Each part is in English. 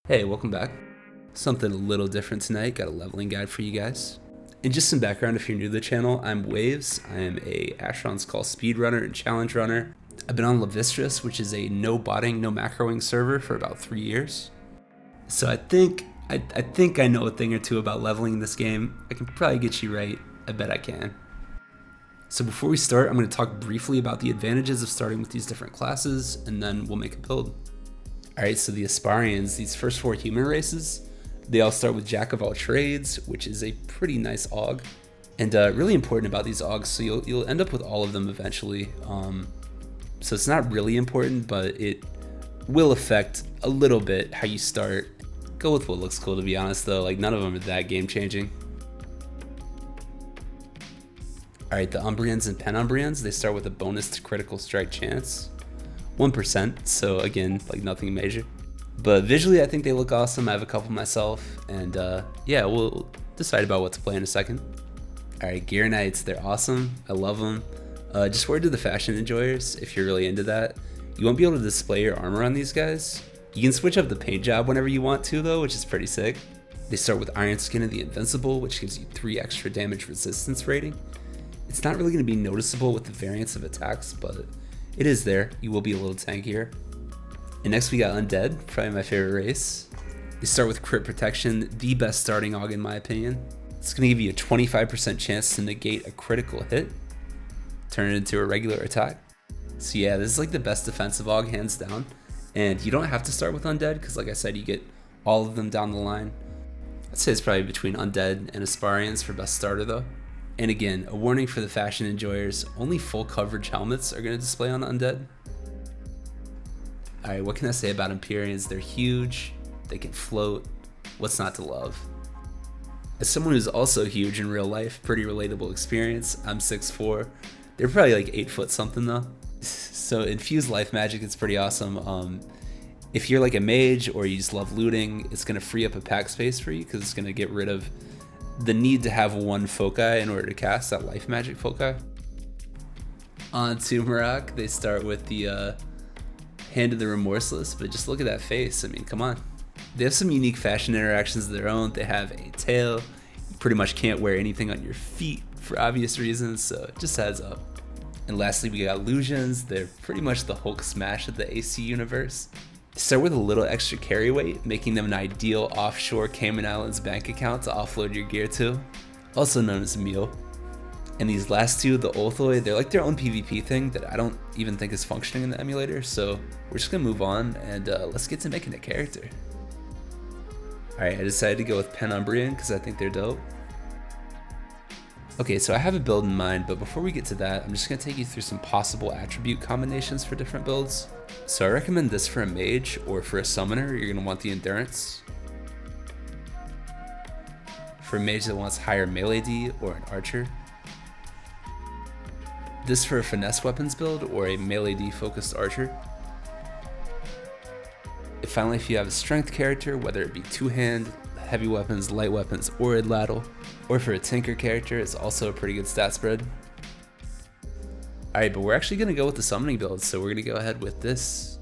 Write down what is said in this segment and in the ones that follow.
Hey, welcome back. Something a little different tonight, got a leveling guide for you guys. And just some background if you're new to the channel, I'm Waves. I am a Asheron's Call speedrunner and challenge runner. I've been on Levistras, which is a no botting, no macroing server for about 3 years. So I think I know a thing or two about leveling in this game. I can probably get you right. I bet I can. So before we start, I'm going to talk briefly about the advantages of starting with these different classes, and then we'll make a build. Alright, so the Asparians, these first 4 human races, they all start with Jack of all trades, which is a pretty nice aug. And really important about these augs, so you'll end up with all of them eventually. So it's not really important, but it will affect a little bit how you start. Go with what looks cool, to be honest though, like none of them are that game changing. Alright, the Umbrians and Penumbrians, they start with a bonus to critical strike chance. 1%, so again, like nothing major. But visually, I think they look awesome. I have a couple myself, and yeah, we'll decide about what to play in a second. Alright, Gear Knights, they're awesome. I love them. Just word to the fashion enjoyers, if you're really into that. You won't be able to display your armor on these guys. You can switch up the paint job whenever you want to though, which is pretty sick. They start with Iron Skin and the Invincible, which gives you 3 extra damage resistance rating. It's not really going to be noticeable with the variance of attacks, but it is there. You will be a little tankier. And next we got Undead, probably my favorite race. They start with Crit Protection, the best starting aug in my opinion. It's going to give you a 25% chance to negate a critical hit, turn it into a regular attack. So yeah, this is like the best defensive aug, hands down. And you don't have to start with Undead, because like I said, you get all of them down the line. I'd say it's probably between Undead and Asparians for best starter though. And again, a warning for the fashion enjoyers, only full coverage helmets are going to display on Undead. Alright, what can I say about Empyreans? They're huge, they can float, what's not to love? As someone who's also huge in real life, pretty relatable experience, I'm 6'4", they're probably like 8 foot something though. So infused life magic is pretty awesome. If you're like a mage or you just love looting, it's going to free up a pack space for you because it's going to get rid of the need to have one foci in order to cast that life magic foci. On to Marak, they start with the Hand of the Remorseless, but just look at that face. I mean, come on. They have some unique fashion interactions of their own. They have a tail. You pretty much can't wear anything on your feet for obvious reasons, so just heads up. And lastly, we got Illusions. They're pretty much the Hulk smash of the AC universe. They start with a little extra carry weight, making them an ideal offshore Cayman Islands bank account to offload your gear to, also known as a meal. And these last two, the Olthoi, they're like their own PvP thing that I don't even think is functioning in the emulator, so we're just gonna move on and let's get to making a character. Alright, I decided to go with Penumbrian because I think they're dope. Okay, so I have a build in mind, but before we get to that, I'm just going to take you through some possible attribute combinations for different builds. So I recommend this for a mage, or for a summoner, you're going to want the endurance. For a mage that wants higher melee D, or an archer. This for a finesse weapons build, or a melee D focused archer. And finally, if you have a strength character, whether it be two-hand, heavy weapons, light weapons, or idlattle, or for a tinker character, it's also a pretty good stat spread. Alright, but we're actually going to go with the summoning build, so we're going to go ahead with this.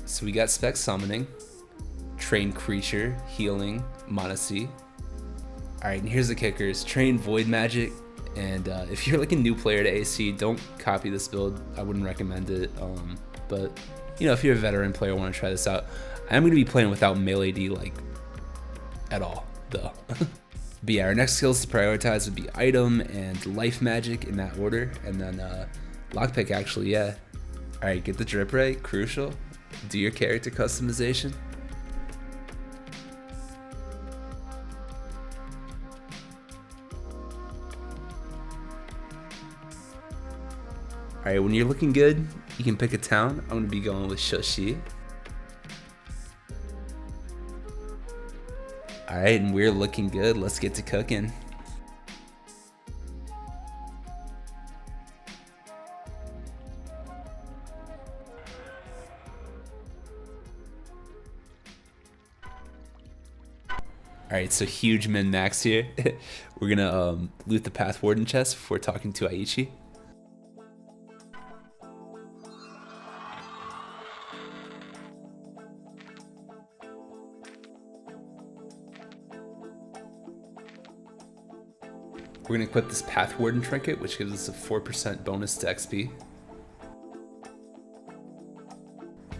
So we got spec summoning, train creature, healing, Monacy. Alright, and here's the kickers, train void magic, and if you're like a new player to AC, don't copy this build, I wouldn't recommend it, but you know, if you're a veteran player and want to try this out, I'm going to be playing without melee D like at all, though. But yeah, our next skills to prioritize would be item and life magic in that order, and then lockpick actually, yeah. Alright, get the drip right, crucial. Do your character customization. Alright, when you're looking good, you can pick a town. I'm going to be going with Shoshi. Alright, and we're looking good. Let's get to cooking. Alright, so huge min-max here. We're gonna loot the Path Warden chest before talking to Aichi. We're going to equip this Path Warden trinket, which gives us a 4% bonus to XP.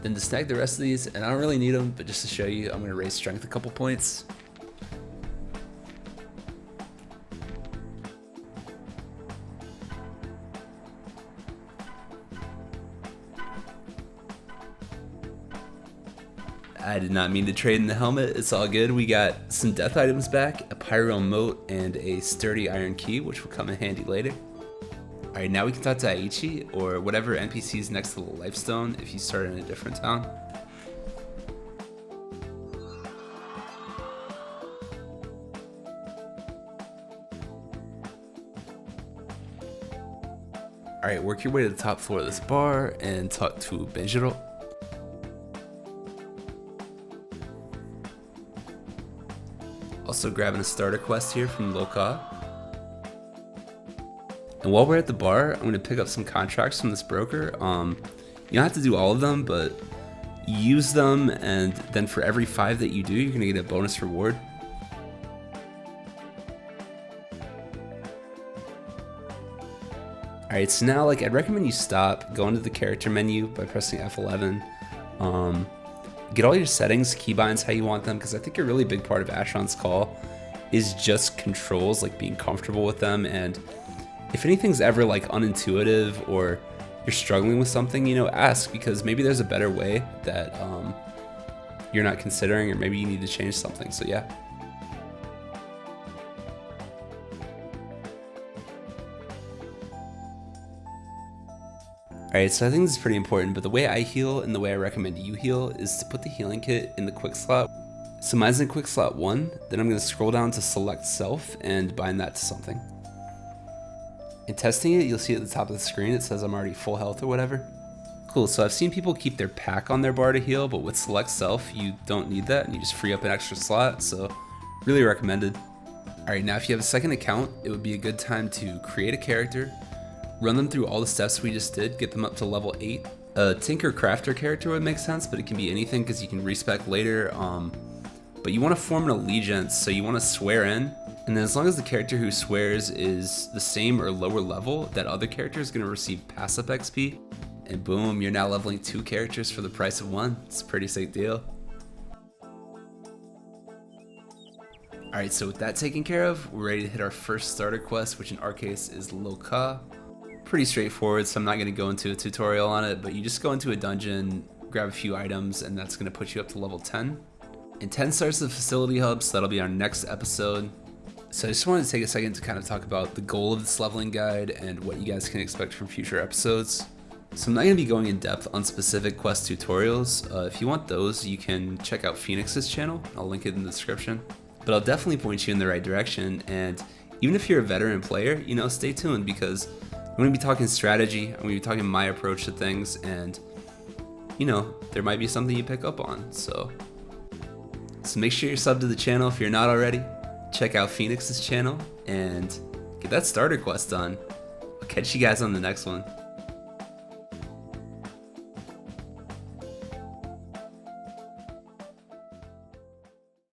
Then to snag the rest of these, and I don't really need them, but just to show you, I'm going to raise strength a couple points. I did not mean to trade in the helmet, it's all good. We got some death items back, a pyro moat, and a sturdy iron key, which will come in handy later. Alright, now we can talk to Aichi, or whatever NPC is next to the lifestone if you start in a different town. Alright, work your way to the top floor of this bar and talk to Benjiro. Also grabbing a starter quest here from Loka. And while we're at the bar, I'm going to pick up some contracts from this broker. You don't have to do all of them, but use them, and then for every 5 that you do, you're going to get a bonus reward. Alright, so now I'd recommend you stop, go into the character menu by pressing F11. Get all your settings, keybinds how you want them, because I think a really big part of Asheron's call is just controls, being comfortable with them. And if anything's ever unintuitive or you're struggling with something, ask, because maybe there's a better way that you're not considering, or maybe you need to change something. So yeah. Alright, so I think this is pretty important, but the way I heal and the way I recommend you heal is to put the healing kit in the quick slot. So mine's in quick slot 1, then I'm going to scroll down to select self and bind that to something. In testing it, you'll see at the top of the screen it says I'm already full health or whatever. Cool, so I've seen people keep their pack on their bar to heal, but with select self you don't need that and you just free up an extra slot, so really recommended. Alright, now if you have a second account, it would be a good time to create a character, run them through all the steps we just did, get them up to level 8. A Tinker Crafter character would make sense, but it can be anything because you can respec later. But you want to form an allegiance, so you want to swear in, and then as long as the character who swears is the same or lower level, that other character is going to receive pass up XP, and boom, you're now leveling 2 characters for the price of 1. It's a pretty sick deal. Alright, so with that taken care of, we're ready to hit our first starter quest, which in our case is Loka. Pretty straightforward, so I'm not going to go into a tutorial on it, but you just go into a dungeon, grab a few items, and that's going to put you up to level 10. And 10 starts the facility hub, so that'll be our next episode. So I just wanted to take a second to kind of talk about the goal of this leveling guide and what you guys can expect from future episodes. So I'm not going to be going in depth on specific quest tutorials. If you want those, you can check out Fenix's channel. I'll link it in the description. But I'll definitely point you in the right direction, and even if you're a veteran player, stay tuned, because I'm going to be talking strategy, I'm going to be talking my approach to things, and, there might be something you pick up on, so make sure you're subbed to the channel if you're not already, check out Fenix's channel, and get that starter quest done. I'll catch you guys on the next one.